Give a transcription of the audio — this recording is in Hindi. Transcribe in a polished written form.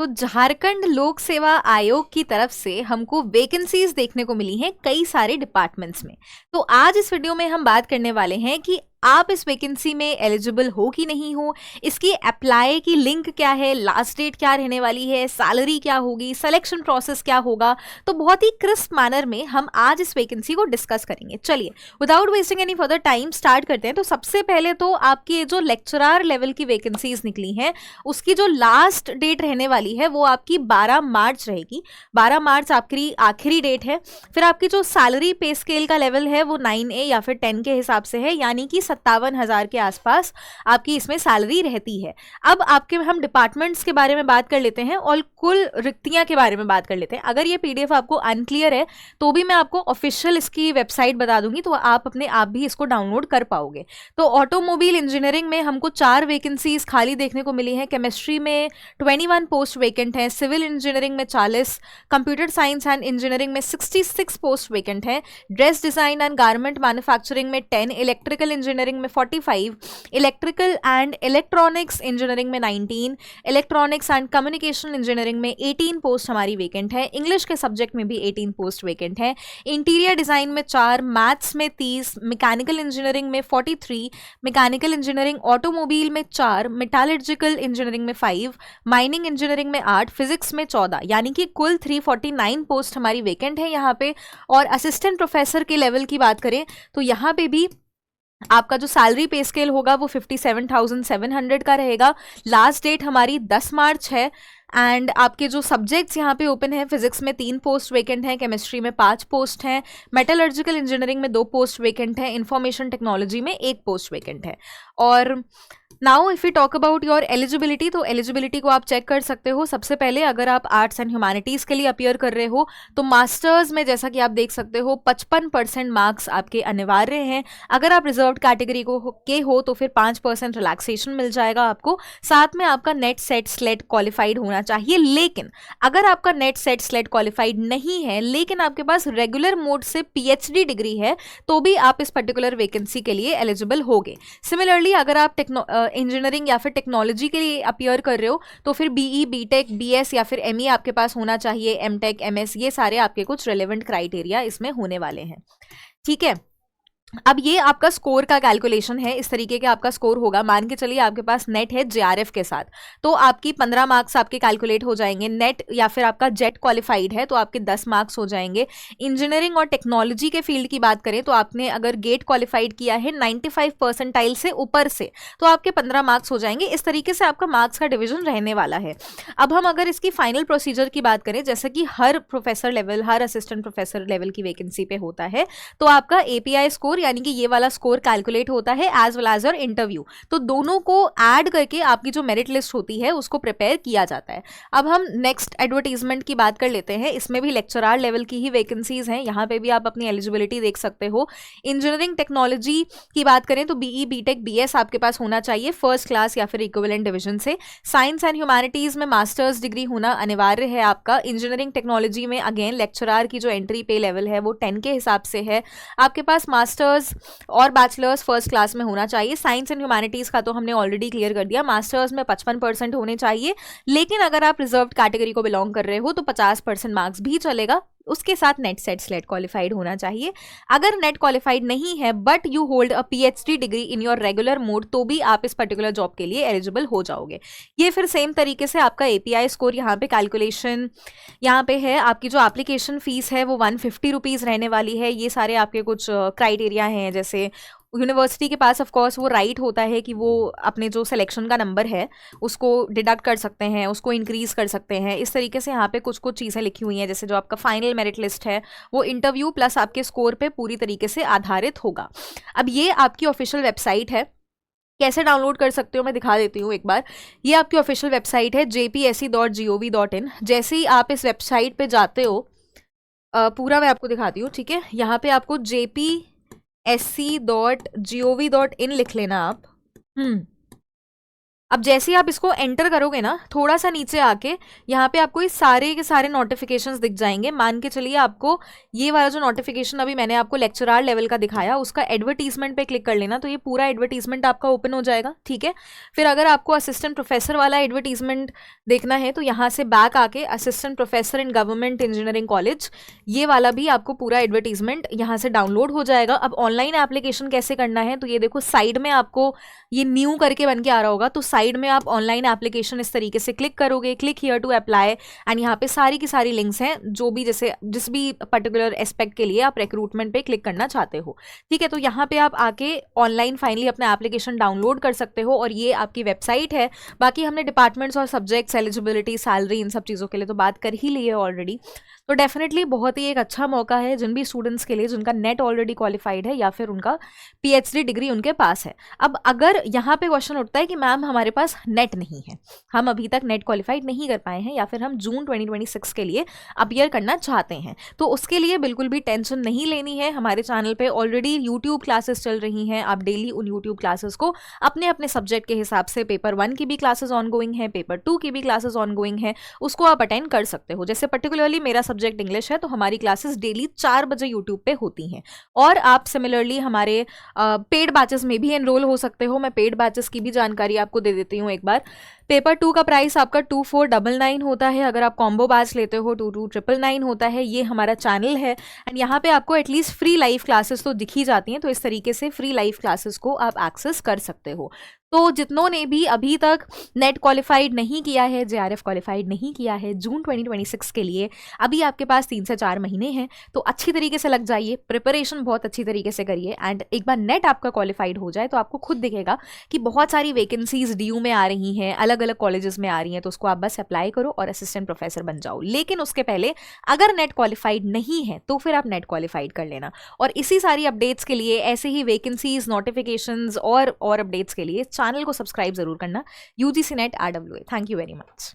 तो झारखंड लोक सेवा आयोग की तरफ से हमको वैकेंसीज देखने को मिली हैं कई सारे डिपार्टमेंट्स में। तो आज इस वीडियो में हम बात करने वाले हैं कि आप इस वैकेंसी में एलिजिबल हो कि नहीं हो, इसकी अप्लाई की लिंक क्या है, लास्ट डेट क्या रहने वाली है, सैलरी क्या होगी, सिलेक्शन प्रोसेस क्या होगा। तो बहुत ही क्रिस्प मैनर में हम आज इस वैकेंसी को डिस्कस करेंगे। चलिए without wasting any further time start करते हैं। तो सबसे पहले तो आपकी जो लेक्चरर लेवल की वैकेंसीज निकली हैं उसकी जो लास्ट डेट रहने वाली है वो आपकी 12 मार्च रहेगी। 12 मार्च आपकी आखिरी डेट है। फिर आपकी जो सैलरी पे स्केल का लेवल है वो 9A या फिर 10 के हिसाब से है, यानी कि 57,000 के आसपास आपकी इसमें सैलरी रहती है। अब आपके हम डिपार्टमेंट्स के बारे में बात कर लेते हैं और कुल रिक्तियां के बारे में बात कर लेते हैं। अगर ये पीडीएफ आपको अनक्लियर है तो भी मैं आपको ऑफिशियल इसकी वेबसाइट बता दूंगी, तो आप अपने आप भी इसको डाउनलोड कर पाओगे। तो ऑटोमोबाइल इंजीनियरिंग में हमको 4 वैकेंसीज खाली देखने को मिली है। केमिस्ट्री में 21 पोस्ट वैकेंट हैं, सिविल इंजीनियरिंग में 40, कंप्यूटर साइंस एंड इंजीनियरिंग में 66 पोस्ट वैकेंट हैं, dress design and garment manufacturing में 10, इलेक्ट्रिकल इंजीनियरिंग में 45, इलेक्ट्रिकल एंड इलेक्ट्रॉनिक्स इंजीनियरिंग में 19, इलेक्ट्रॉनिक्स एंड कम्युनिकेशन इंजीनियरिंग में 18 पोस्ट हमारी वैकेंट है। इंग्लिश के सब्जेक्ट में भी 18 पोस्ट वैकेंट है। इंटीरियर डिजाइन में 4, मैथ्स में 30, मैकेनिकल इंजीनियरिंग में 43, मैकेनिकल इंजीनियरिंग ऑटोमोबाइल में 4, मेटालर्जिकल इंजीनियरिंग में 5, माइनिंग इंजीनियरिंग में 8, फिजिक्स में 14, यानी कि कुल 349 पोस्ट हमारी वैकेंट है यहाँ पे। और असिस्टेंट प्रोफेसर के लेवल की बात करें तो यहाँ पे भी आपका जो सैलरी पे स्केल होगा वो 57,700 का रहेगा। लास्ट डेट हमारी 10 मार्च है। एंड आपके जो सब्जेक्ट्स यहाँ पे ओपन है, फिजिक्स में 3 पोस्ट वैकेंट हैं, केमिस्ट्री में 5 पोस्ट हैं, मेटलर्जिकल इंजीनियरिंग में 2 पोस्ट वैकेंट हैं, इंफॉर्मेशन टेक्नोलॉजी में 1 पोस्ट वैकेंट है। और now if you talk about your eligibility, तो एलिजिबिलिटी को आप चेक कर सकते हो। सबसे पहले अगर आप आर्ट्स एंड ह्यूमैनिटीज के लिए अपीयर कर रहे हो तो मास्टर्स में जैसा कि आप देख सकते हो 55% मार्क्स आपके अनिवार्य हैं। अगर आप रिजर्व्ड कैटेगरी के हो तो फिर 5% रिलैक्सेशन मिल जाएगा आपको। साथ में आपका नेट सेट स्लेट क्वालिफाइड होना चाहिए। लेकिन अगर आपका नेट सेट स्लेट क्वालिफाइड नहीं है लेकिन आपके पास रेगुलर मोड से PhD डिग्री है तो भी आप इस पर्टिकुलर वैकेंसी के लिए एलिजिबल होगे। सिमिलरली अगर आप इंजीनियरिंग या फिर टेक्नोलॉजी के लिए अपीयर कर रहे हो तो फिर BE, BTech, BS या फिर ME आपके पास होना चाहिए। MTech, MS, ये सारे आपके कुछ रेलेवेंट क्राइटेरिया इसमें होने वाले हैं। ठीक है, अब ये आपका स्कोर का कैलकुलेशन है। इस तरीके के आपका स्कोर होगा। मान के चलिए आपके पास नेट है JRF के साथ तो आपकी 15 मार्क्स आपके कैलकुलेट हो जाएंगे। नेट या फिर आपका जेट क्वालिफाइड है तो आपके 10 मार्क्स हो जाएंगे। इंजीनियरिंग और टेक्नोलॉजी के फील्ड की बात करें तो आपने अगर गेट क्वालिफाइड किया है 95 परसेंटाइल से ऊपर से तो आपके 15 मार्क्स हो जाएंगे। इस तरीके से आपका मार्क्स का डिविजन रहने वाला है। अब हम अगर इसकी फाइनल प्रोसीजर की बात करें, जैसे कि हर प्रोफेसर लेवल, हर असिस्टेंट प्रोफेसर लेवल की वैकेंसी पे होता है, तो आपका API स्कोर यानी कि ये वाला स्कोर कैलकुलेट होता है as well as your interview. तो दोनों को ऐड करके आपकी जो मेरिट लिस्ट होती है उसको प्रिपेयर किया जाता है। अब हम नेक्स्ट एडवर्टीजमेंट की बात कर लेते हैं। इसमें भी लेक्चरर लेवल की ही वैकेंसीज हैं। यहाँ पे भी आप अपनी एलिजिबिलिटी देख सकते हो। इंजीनियरिंग टेक्नोलॉजी की बात करें तो BE, BTech, BS आपके पास होना चाहिए फर्स्ट क्लास या फिर इक्विवेलेंट डिवीजन से। साइंस एंड ह्यूमैनिटीज में मास्टर्स डिग्री होना अनिवार्य है आपका। इंजीनियरिंग टेक्नोलॉजी में अगेन लेक्चरर की जो एंट्री पे लेवल है वो 10 के हिसाब से है। आपके पास मास्टर्स और बैचलर्स फर्स्ट क्लास में होना चाहिए। साइंस एंड ह्यूमैनिटीज का तो हमने ऑलरेडी क्लियर कर दिया। मास्टर्स में 55% होने चाहिए, लेकिन अगर आप रिजर्व्ड कैटेगरी को बिलोंग कर रहे हो तो 50% मार्क्स भी चलेगा। उसके साथ नेट सेट स्लेट क्वालिफाइड होना चाहिए। अगर नेट क्वालिफाइड नहीं है but you hold a PhD degree in your regular mode तो भी आप इस पर्टिकुलर जॉब के लिए एलिजिबल हो जाओगे। ये फिर सेम तरीके से आपका API स्कोर यहाँ पे कैलकुलेशन यहाँ पे है। आपकी जो एप्लीकेशन फीस है वो 150 रुपीज़ रहने वाली है। ये सारे आपके कुछ क्राइटेरिया हैं, जैसे यूनिवर्सिटी के पास ऑफ कोर्स वो राइट होता है कि वो अपने जो सिलेक्शन का नंबर है उसको डिडक्ट कर सकते हैं, उसको इंक्रीज कर सकते हैं। इस तरीके से यहाँ पे कुछ कुछ चीज़ें लिखी हुई हैं, जैसे जो आपका फाइनल मेरिट लिस्ट है वो इंटरव्यू प्लस आपके स्कोर पे पूरी तरीके से आधारित होगा। अब ये आपकी ऑफिशियल वेबसाइट है। कैसे डाउनलोड कर सकते हो मैं दिखा देती हूँ एक बार। ये आपकी ऑफिशियल वेबसाइट है jpse.gov.in। जैसे ही आप इस वेबसाइट पे जाते हो, पूरा मैं आपको दिखाती हूँ। ठीक है, यहाँ पे आपको jpse.gov.in लिख लेना आप। अब जैसे ही आप इसको एंटर करोगे ना, थोड़ा सा नीचे आके यहाँ पे आपको ये सारे के सारे नोटिफिकेशंस दिख जाएंगे। मान के चलिए आपको ये वाला जो नोटिफिकेशन अभी मैंने आपको लेक्चरार लेवल का दिखाया, उसका एडवर्टीजमेंट पे क्लिक कर लेना, तो ये पूरा एडवर्टीजमेंट आपका ओपन हो जाएगा, ठीक है। फिर अगर आपको असिस्टेंट प्रोफेसर वाला एडवर्टीजमेंट देखना है तो यहाँ से बैक आके assistant professor in government engineering college, ये वाला भी आपको पूरा एडवर्टीजमेंट यहाँ से डाउनलोड हो जाएगा। अब ऑनलाइन एप्लीकेशन कैसे करना है, तो ये देखो साइड में आपको ये न्यू करके बन के आ रहा होगा, तो साइड में आप ऑनलाइन एप्लीकेशन इस तरीके से क्लिक करोगे, click here to apply, and यहाँ पे सारी की सारी लिंक्स हैं जो भी जैसे जिस भी पर्टिकुलर एस्पेक्ट के लिए आप रिक्रूटमेंट पे क्लिक करना चाहते हो, ठीक है। तो यहाँ पे आप आके ऑनलाइन फाइनली अपना एप्लीकेशन डाउनलोड कर सकते हो और ये आपकी वेबसाइट है। बाकी हमने डिपार्टमेंट्स और सब्जेक्ट्स, एलिजिबिलिटी, सैलरी, इन सब चीज़ों के लिए तो बात कर ही ली है ऑलरेडी। तो डेफिनेटली बहुत ही एक अच्छा मौका है जिन भी स्टूडेंट्स के लिए जिनका नेट ऑलरेडी क्वालिफाइड है या फिर उनका पीएचडी डिग्री उनके पास है। अब अगर यहाँ पे क्वेश्चन उठता है कि मैम हमारे पास नेट नहीं है, हम अभी तक नेट क्वालिफाइड नहीं कर पाए हैं या फिर हम जून 2026 के लिए अपीयर करना चाहते हैं, तो उसके लिए बिल्कुल भी टेंशन नहीं लेनी है। हमारे चैनल पे ऑलरेडी यूट्यूब क्लासेस चल रही हैं, आप डेली उन यूट्यूब क्लासेस को अपने अपने सब्जेक्ट के हिसाब से, पेपर 1 की भी क्लासेस ऑनगोइंग है, पेपर 2 की भी क्लासेस ऑनगोइंग है, उसको आप अटेंड कर सकते हो। जैसे पर्टिकुलरली मेरा सब्जेक्ट इंग्लिश है तो हमारी क्लासेस डेली 4 बजे यूट्यूब पे होती हैं। और आप सिमिलरली हमारे पेड बैचेस में भी एनरोल हो सकते हो। मैं पेड बैचेस की भी जानकारी आपको दे देती हूँ एक बार। पेपर 2 का प्राइस आपका 2499 होता है, अगर आप कॉम्बो बैच लेते हो 22999 होता है। ये हमारा चैनल है एंड यहाँ पे आपको एटलीस्ट फ्री लाइव क्लासेस तो दिख ही जाती हैं, तो इस तरीके से फ्री लाइव क्लासेस को आप एक्सेस कर सकते हो। तो जितनों ने भी अभी तक नेट क्वालिफाइड नहीं किया है, जेआरएफ क्वालिफाइड नहीं किया है जून 2026 के लिए, अभी आपके पास 3 से 4 महीने हैं, तो अच्छी तरीके से लग जाइए, प्रिपरेशन बहुत अच्छी तरीके से करिए एंड एक बार नेट आपका क्वालिफाइड हो जाए तो आपको खुद दिखेगा कि बहुत सारी वैकेंसीज डीयू में आ रही हैं, अलग अलग कॉलेजेस में आ रही हैं, तो उसको आप बस अप्लाई करो और असिस्टेंट प्रोफेसर बन जाओ। लेकिन उसके पहले अगर नेट क्वालिफाइड नहीं है तो फिर आप नेट क्वालिफाइड कर लेना। और इसी सारी अपडेट्स के लिए, ऐसे ही वैकेंसीज, नोटिफिकेशंस और अपडेट्स के लिए चैनल को सब्सक्राइब जरूर करना। UGC net RWA। Thank you very much.